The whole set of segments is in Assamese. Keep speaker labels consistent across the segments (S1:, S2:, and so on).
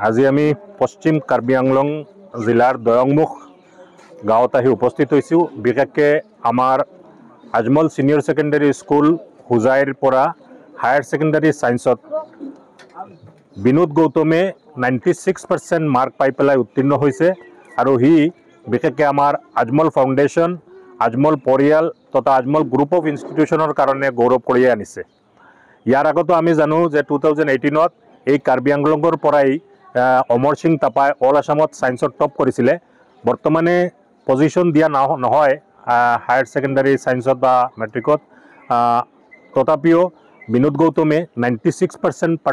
S1: আজি আমি পশ্চিম কাৰ্বি আংলং জিলাৰ দয়ংমুখ গাঁৱত আহি উপস্থিত হৈছোঁ। বিশেষকৈ আমাৰ আজমল সিনিয়ৰ সেকেন্ডাৰী স্কুল হুজাইৰ পৰা হায়াৰ সেকেন্ডাৰী সায়েন্সত বিনোদ গৌতমে 96% মাৰ্ক পাই পেলাই উত্তীৰ্ণ হৈছে আৰু হি বিশেষকৈ আমাৰ আজমল ফাউণ্ডেশ্যন, আজমল পৰিয়াল তথা আজমল গ্ৰুপ অফ ইনষ্টিটিউশ্যনৰ কাৰণে গৌৰৱ কঢ়িয়াই আনিছে। ইয়াৰ আগতো আমি জানো যে 2018ত এই কাৰ্বি আংলঙৰ পৰাই অমৰ সিং তাপাই অল আসামত সায়েন্সত টপ কৰিছিলে। বৰ্তমানে পজিশ্যন দিয়া নহয় হায়াৰ সেকেন্ডাৰী সায়েন্সত বা মেট্ৰিকত, তথাপিও বিনোদ গৌতমে 96%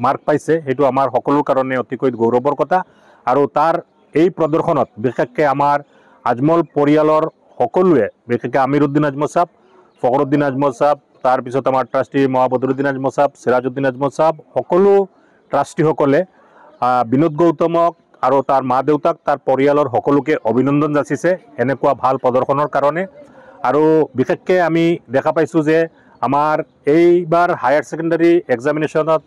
S1: মাৰ্ক পাইছে। সেইটো আমাৰ সকলোৰ কাৰণে অতিকৈ গৌৰৱৰ কথা আৰু তাৰ এই প্ৰদৰ্শনত বিশেষকৈ আমাৰ আজমল পৰিয়ালৰ সকলোৱে, বিশেষকৈ আমিৰুদ্দিন আজমল সাহেব, ফখৰুদ্দিন আজমল সাহেব, তাৰপিছত আমাৰ ট্ৰাষ্টি মহাবদৰুদ্দিন আজমল সাহেব, সিৰাজউদ্দিন আজমল সাহেব, সকলো ট্ৰাষ্টিসকলে বিনোদ গৌতমক আৰু তাৰ মা দেউতাক, তাৰ পৰিয়ালৰ সকলোকে অভিনন্দন যাচিছে এনেকুৱা ভাল প্ৰদৰ্শনৰ কাৰণে। আৰু বিশেষকৈ আমি দেখা পাইছোঁ যে আমাৰ এইবাৰ হায়াৰ সেকেন্ডাৰী এক্সামিনেশ্যনত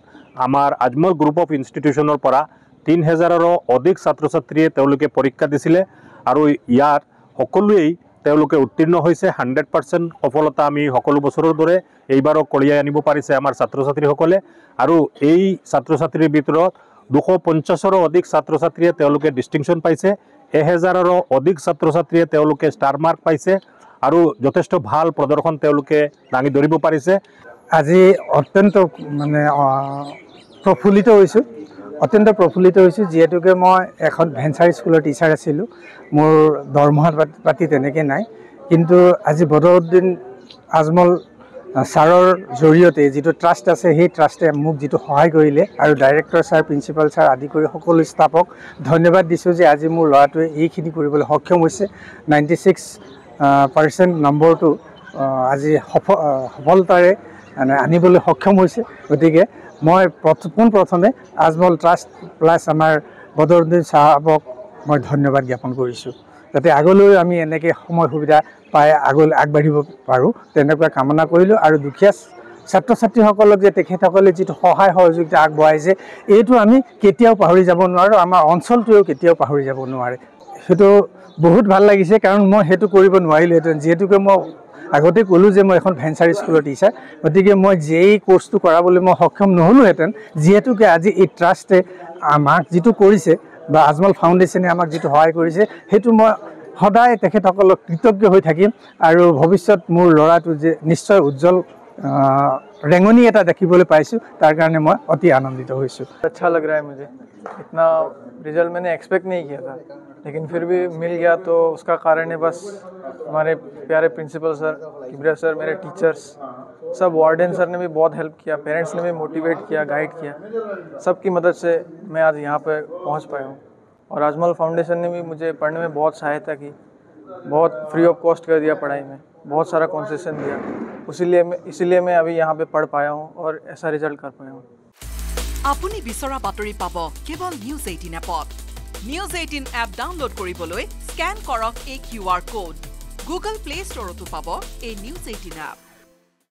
S1: আমাৰ আজমল গ্ৰুপ অফ ইনষ্টিটিউশ্যনৰ পৰা 3000ৰো অধিক ছাত্ৰ ছাত্ৰীয়ে তেওঁলোকে পৰীক্ষা দিছিলে আৰু ইয়াত সকলোৱেই তেওঁলোকে উত্তীৰ্ণ হৈছে। 100% সফলতা আমি সকলো বছৰৰ দৰে এইবাৰো কঢ়িয়াই আনিব পাৰিছে আমাৰ ছাত্ৰ ছাত্ৰীসকলে। আৰু এই ছাত্ৰ ছাত্ৰীৰ ভিতৰত 250ৰো অধিক ছাত্ৰ ছাত্ৰীয়ে তেওঁলোকে ডিষ্টিংশ্যন পাইছে, 1000ৰো অধিক ছাত্ৰ ছাত্ৰীয়ে তেওঁলোকে ষ্টাৰ মাৰ্ক পাইছে আৰু যথেষ্ট ভাল প্ৰদৰ্শন তেওঁলোকে দাঙি ধৰিব পাৰিছে।
S2: আজি অত্যন্ত প্ৰফুল্লিত হৈছোঁ, যিহেতুকে মই এখন ভেঞ্চাৰ স্কুলৰ টিচাৰ আছিলোঁ। মোৰ দৰমহা পাতি তেনেকৈ নাই, কিন্তু আজি বদৰুদ্দিন আজমল ছাৰৰ জৰিয়তে যিটো ট্ৰাষ্ট আছে, সেই ট্ৰাষ্টে মোক যিটো সহায় কৰিলে আৰু ডাইৰেক্টৰ ছাৰ, প্ৰিন্সিপাল ছাৰ আদি কৰি সকলো ষ্টাফক ধন্যবাদ দিছোঁ যে আজি মোৰ ল'ৰাটোৱে এইখিনি কৰিবলৈ সক্ষম হৈছে। 96% নম্বৰটো আজি সফলতাৰে আনিবলৈ সক্ষম হৈছে। গতিকে মই পোনপ্ৰথমে আজমল ট্ৰাষ্ট প্লাছ আমাৰ বদৰুদ্দিন চাহাবক মই ধন্যবাদ জ্ঞাপন কৰিছোঁ, যাতে আগলৈ আমি এনেকৈ সময় সুবিধা পাই আগবাঢ়িব পাৰোঁ তেনেকুৱা কামনা কৰিলোঁ। আৰু দুখীয়া ছাত্ৰ ছাত্ৰীসকলক যে তেখেতসকলে যিটো সহায় সহযোগিতা আগবঢ়াইছে, এইটো আমি কেতিয়াও পাহৰি যাব নোৱাৰোঁ, আমাৰ অঞ্চলটোৱেও কেতিয়াও পাহৰি যাব নোৱাৰে। সেইটো বহুত ভাল লাগিছে, কাৰণ মই সেইটো কৰিব নোৱাৰিলোহেঁতেন। যিহেতুকে মই আগতে ক'লোঁ যে মই এখন ভেঞ্চাৰ স্কুলৰ টিচাৰ, গতিকে মই যেই কোৰ্চটো কৰাবলৈ মই সক্ষম নহ'লোহেঁতেন। যিহেতুকে আজি এই ট্ৰাষ্টে আমাক যিটো কৰিছে বা আজমল ফাউণ্ডেশ্যনে আমাক যিটো সহায় কৰিছে, সেইটো মই সদায় তেখেতসকলক কৃতজ্ঞ হৈ থাকিম আৰু ভৱিষ্যত মোৰ ল'ৰাটো যে নিশ্চয় উজ্জ্বল ৰেঙনি এটা দেখিবলৈ পাইছোঁ, তাৰ কাৰণে মই অতি আনন্দিত হৈছোঁ।
S3: अच्छा लग रहा है मुझे, इतना रिजल्ट मैंने एक्सपेक्ट नहीं किया था, लेकिन फिर भी मिल गया। तो उसका कारण है बस हमारे प्यारे प्रिंसिपल सर, किबरिया सर, मेरे टीचर्स, सब वार्डन सर ने भी बहुत हेल्प किया, पेरेंट्स ने भी मोटिवेट किया, गाइड किया। सबकी मदद से मैं आज यहाँ पर पहुँच पाया हूँ। और आजमल फाउंडेशन ने भी मुझे पढ़ने में बहुत सहायता की, बहुत फ्री ऑफ कॉस्ट कर दिया पढ़ाई में, बहुत सारा कंसेशन दिया। इसीलिए मैं अभी यहाँ पे पढ़ पाया हूँ और ऐसा रिजल्ट कर पाया हूँ।
S4: আপুনি বিচৰা বাতৰি পাব কেৱল নিউজ 18 এপত। নিউজ 18 এপ ডাউনলোড কৰিবলৈ স্কেন কৰক এই QR কোড। গুগল প্লে ষ্টৰতো পাব এই নিউজ 18 এপ।